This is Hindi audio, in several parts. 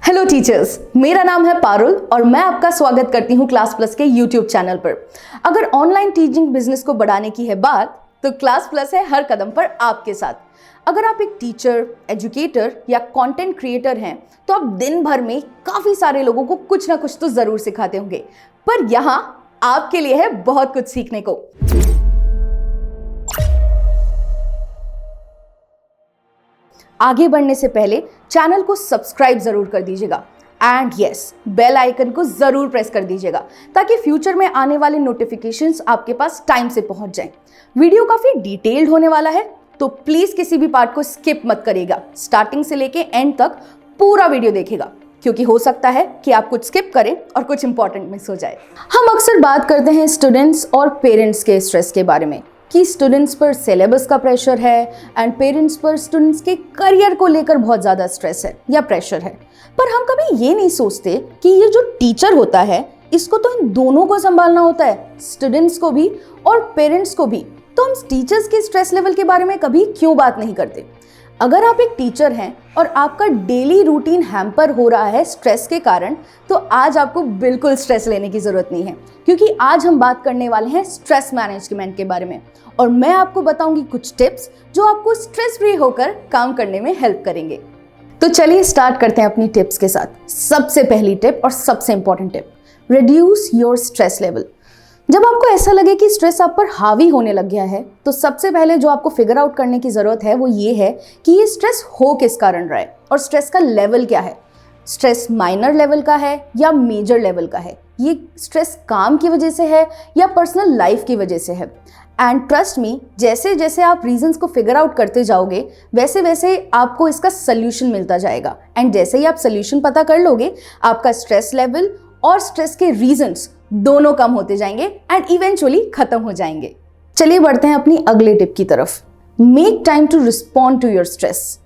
हेलो टीचर्स, मेरा नाम है पारुल और मैं आपका स्वागत करती हूँ क्लास प्लस के यूट्यूब चैनल पर। अगर ऑनलाइन टीचिंग बिजनेस को बढ़ाने की है बात, तो क्लास प्लस है हर कदम पर आपके साथ। अगर आप एक टीचर, एजुकेटर या कंटेंट क्रिएटर हैं, तो आप दिन भर में काफ़ी सारे लोगों को कुछ ना कुछ तो ज़रूर सिखाते होंगे, पर यहाँ आपके लिए है बहुत कुछ सीखने को। आगे बढ़ने से पहले चैनल को सब्सक्राइब जरूर कर दीजिएगा एंड यस, बेल आइकन को जरूर प्रेस कर दीजिएगा ताकि फ्यूचर में आने वाले नोटिफिकेशंस आपके पास टाइम से पहुंच जाएं। वीडियो काफी डिटेल्ड होने वाला है, तो प्लीज किसी भी पार्ट को स्किप मत करिएगा। स्टार्टिंग से लेके एंड तक पूरा वीडियो देखिएगा, क्योंकि हो सकता है कि आप कुछ स्किप करें और कुछ इंपॉर्टेंट मिस हो जाए। हम अक्सर बात करते हैं स्टूडेंट्स और पेरेंट्स के स्ट्रेस के बारे में कि स्टूडेंट्स पर सिलेबस का प्रेशर है एंड पेरेंट्स पर स्टूडेंट्स के करियर को लेकर बहुत ज़्यादा स्ट्रेस है या प्रेशर है। पर हम कभी ये नहीं सोचते कि ये जो टीचर होता है, इसको तो इन दोनों को संभालना होता है, स्टूडेंट्स को भी और पेरेंट्स को भी। तो हम टीचर्स के स्ट्रेस लेवल के बारे में कभी क्यों बात नहीं करते? अगर आप एक टीचर हैं और आपका डेली रूटीन हैम्पर हो रहा है स्ट्रेस के कारण, तो आज आपको बिल्कुल स्ट्रेस लेने की ज़रूरत नहीं है, क्योंकि आज हम बात करने वाले हैं स्ट्रेस मैनेजमेंट के बारे में। और मैं आपको बताऊंगी कुछ टिप्स जो आपको स्ट्रेस फ्री होकर काम करने में हेल्प करेंगे। तो चलिए स्टार्ट करते हैं अपनी टिप्स के साथ। सबसे पहली टिप और सबसे important tip, reduce your stress level. जब आपको ऐसा लगे कि स्ट्रेस आप पर हावी होने लग गया है, तो सबसे पहले जो आपको फिगर आउट करने की ज़रूरत है वो ये है कि ये स्ट्रेस हो किस कारण रहा है और स्ट्रेस का लेवल क्या है। स्ट्रेस माइनर लेवल का है या मेजर लेवल का है? ये स्ट्रेस काम की वजह से है या पर्सनल लाइफ की वजह से है? एंड ट्रस्ट मी, जैसे जैसे आप रीजंस को फिगर आउट करते जाओगे, वैसे वैसे आपको इसका सल्यूशन मिलता जाएगा। एंड जैसे ही आप सल्यूशन पता कर लोगे, आपका स्ट्रेस लेवल और स्ट्रेस के रीजंस दोनों कम होते जाएंगे एंड इवेंचुअली खत्म हो जाएंगे। चलिए बढ़ते हैं अपनी अगले टिप की तरफ। Make time to respond to your stress.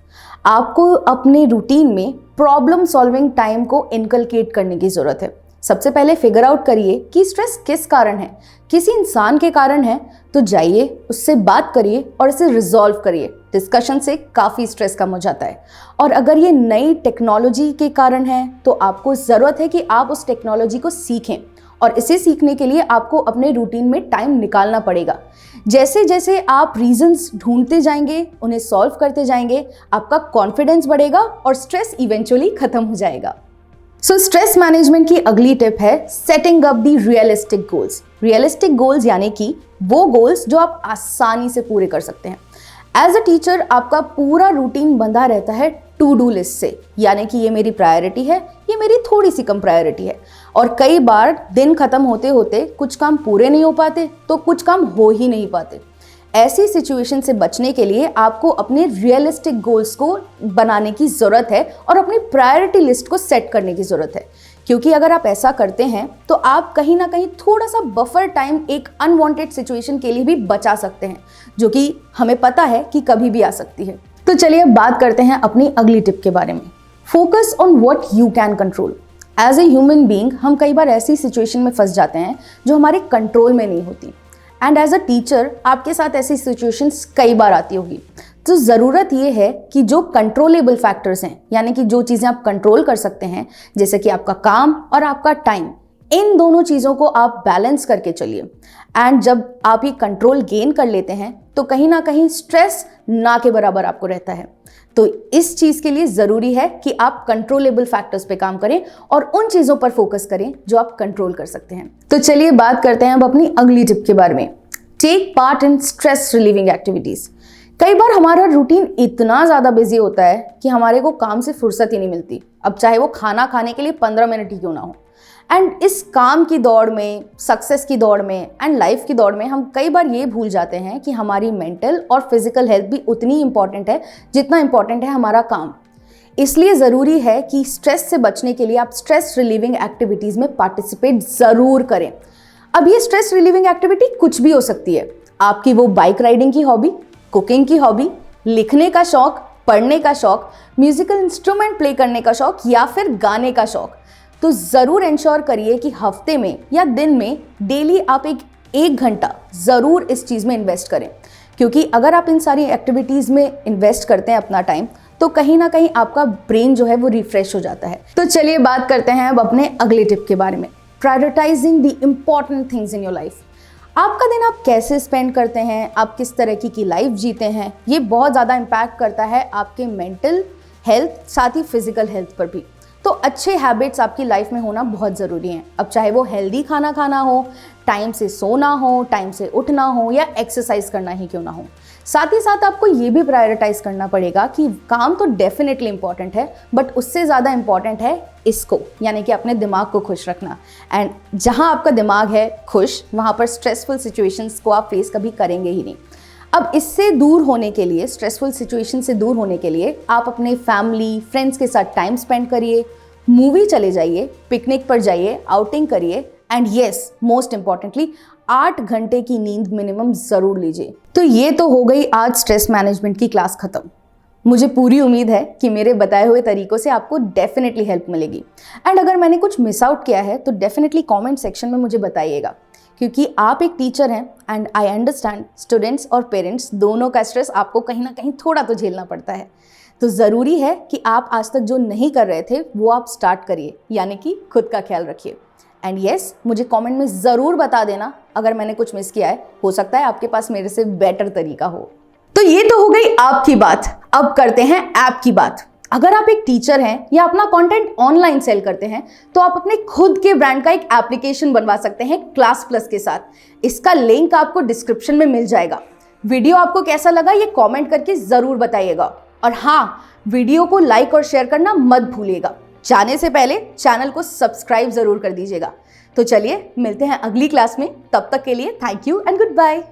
आपको अपने रूटीन में प्रॉब्लम सॉल्विंग टाइम को इनकलकेट करने की जरूरत है। सबसे पहले फिगर आउट करिए कि स्ट्रेस किस कारण है। किसी इंसान के कारण है तो जाइए, उससे बात करिए और इसे रिजॉल्व करिए। डिस्कशन से काफ़ी स्ट्रेस कम हो जाता है। और अगर ये नई टेक्नोलॉजी के कारण है, तो आपको ज़रूरत है कि आप उस टेक्नोलॉजी को सीखें, और इसे सीखने के लिए आपको अपने रूटीन में टाइम निकालना पड़ेगा। जैसे जैसे आप रीजंस ढूंढते जाएंगे, उन्हें सॉल्व करते जाएंगे, आपका कॉन्फिडेंस बढ़ेगा और स्ट्रेस इवेंचुअली खत्म हो जाएगा। सो स्ट्रेस मैनेजमेंट की अगली टिप है setting up the realistic goals. Realistic goals यानी कि वो गोल्स जो आप आसानी से पूरे कर सकते हैं। एज अ टीचर आपका पूरा रूटीन बंधा रहता है टू डू लिस्ट से, यानी कि ये मेरी प्रायोरिटी है, ये मेरी थोड़ी सी कम प्रायोरिटी है। और कई बार दिन खत्म होते होते कुछ काम पूरे नहीं हो पाते, तो कुछ काम हो ही नहीं पाते। ऐसी सिचुएशन से बचने के लिए आपको अपने रियलिस्टिक गोल्स को बनाने की ज़रूरत है और अपनी प्रायोरिटी लिस्ट को सेट करने की ज़रूरत है। क्योंकि अगर आप ऐसा करते हैं तो आप कहीं ना कहीं थोड़ा सा बफर टाइम एक अनवांटेड सिचुएशन के लिए भी बचा सकते हैं, जो कि हमें पता है कि कभी भी आ सकती है। तो चलिए अब बात करते हैं अपनी अगली टिप के बारे में। Focus on what you can control. As a human being हम कई बार ऐसी सिचुएशन में फंस जाते हैं जो हमारे कंट्रोल में नहीं होती। एंड एज अ टीचर आपके साथ ऐसी सिचुएशंस कई बार आती होगी। तो ज़रूरत ये है कि जो कंट्रोलेबल फैक्टर्स हैं, यानी कि जो चीज़ें आप कंट्रोल कर सकते हैं, जैसे कि आपका काम और आपका टाइम, इन दोनों चीज़ों को आप बैलेंस करके चलिए। एंड जब आप ये कंट्रोल गेन कर लेते हैं, तो कहीं ना कहीं स्ट्रेस ना के बराबर आपको रहता है। तो इस चीज़ के लिए ज़रूरी है कि आप कंट्रोलेबल फैक्टर्स पे काम करें और उन चीज़ों पर फोकस करें जो आप कंट्रोल कर सकते हैं। तो चलिए बात करते हैं अब अपनी अगली टिप के बारे में। Take part in stress relieving activities. कई बार हमारा रूटीन इतना ज़्यादा बिजी होता है कि हमारे को काम से फुर्सत ही नहीं मिलती, अब चाहे वो खाना खाने के लिए 15 मिनट ही क्यों ना हो। एंड इस काम की दौड़ में, सक्सेस की दौड़ में एंड लाइफ की दौड़ में हम कई बार ये भूल जाते हैं कि हमारी मेंटल और फिजिकल हेल्थ भी उतनी इंपॉर्टेंट है जितना इंपॉर्टेंट है हमारा काम। इसलिए ज़रूरी है कि स्ट्रेस से बचने के लिए आप स्ट्रेस रिलीविंग एक्टिविटीज़ में पार्टिसिपेट ज़रूर करें। अब ये स्ट्रेस रिलीविंग एक्टिविटी कुछ भी हो सकती है। आपकी वो बाइक राइडिंग की हॉबी, कुकिंग की हॉबी, लिखने का शौक, पढ़ने का शौक, म्यूजिकल इंस्ट्रूमेंट प्ले करने का शौक या फिर गाने का शौक। तो ज़रूर इंश्योर करिए कि हफ्ते में या दिन में डेली आप एक घंटा ज़रूर इस चीज़ में इन्वेस्ट करें। क्योंकि अगर आप इन सारी एक्टिविटीज़ में इन्वेस्ट करते हैं अपना टाइम, तो कहीं ना कहीं आपका ब्रेन जो है वो रिफ्रेश हो जाता है। तो चलिए बात करते हैं अब अपने अगले टिप के बारे में, prioritising the important things in your life. आपका दिन आप कैसे स्पेंड करते हैं, आप किस तरह की लाइफ जीते हैं, ये बहुत ज़्यादा इम्पैक्ट करता है आपके मेंटल हेल्थ, साथ ही फिजिकल हेल्थ पर भी। तो अच्छे हैबिट्स आपकी लाइफ में होना बहुत ज़रूरी हैं। अब चाहे वो हेल्दी खाना खाना हो, टाइम से सोना हो, टाइम से उठना हो, या एक्सरसाइज करना ही क्यों ना हो। साथ ही साथ आपको ये भी प्रायोरिटाइज करना पड़ेगा कि काम तो डेफिनेटली इंपॉर्टेंट है, बट उससे ज़्यादा इंपॉर्टेंट है इसको, यानी कि अपने दिमाग को खुश रखना। एंड जहाँ आपका दिमाग है खुश, वहाँ पर स्ट्रेसफुल सिचुएशंस को आप फेस कभी करेंगे ही नहीं। अब इससे दूर होने के लिए, स्ट्रेसफुल सिचुएशन से दूर होने के लिए आप अपने फैमिली फ्रेंड्स के साथ टाइम स्पेंड करिए, मूवी चले जाइए, पिकनिक पर जाइए, आउटिंग करिए, एंड येस मोस्ट इंपॉर्टेंटली 8 घंटे की नींद मिनिमम ज़रूर लीजिए। तो ये तो हो गई आज स्ट्रेस मैनेजमेंट की क्लास ख़त्म। मुझे पूरी उम्मीद है कि मेरे बताए हुए तरीकों से आपको डेफिनेटली हेल्प मिलेगी। एंड अगर मैंने कुछ मिस आउट किया है तो डेफिनेटली कमेंट सेक्शन में मुझे बताइएगा, क्योंकि आप एक टीचर हैं एंड आई अंडरस्टैंड स्टूडेंट्स और पेरेंट्स दोनों का स्ट्रेस आपको कहीं ना कहीं थोड़ा तो झेलना पड़ता है। तो ज़रूरी है कि आप आज तक जो नहीं कर रहे थे वो आप स्टार्ट करिए, यानी कि खुद का ख्याल रखिए। एंड येस, मुझे कमेंट में ज़रूर बता देना अगर मैंने कुछ मिस किया है, हो सकता है आपके पास मेरे से बेटर तरीका हो। तो ये तो हो गई आपकी बात, अब करते हैं ऐप की बात। अगर आप एक टीचर हैं या अपना कंटेंट ऑनलाइन सेल करते हैं तो आप अपने खुद के ब्रांड का एक एप्लीकेशन बनवा सकते हैं क्लास प्लस के साथ। इसका लिंक आपको डिस्क्रिप्शन में मिल जाएगा। वीडियो आपको कैसा लगा ये कमेंट करके ज़रूर बताइएगा, और हाँ, वीडियो को लाइक और शेयर करना मत भूलिएगा। जाने से पहले चैनल को सब्सक्राइब ज़रूर कर दीजिएगा। तो चलिए मिलते हैं अगली क्लास में, तब तक के लिए thank you and good bye.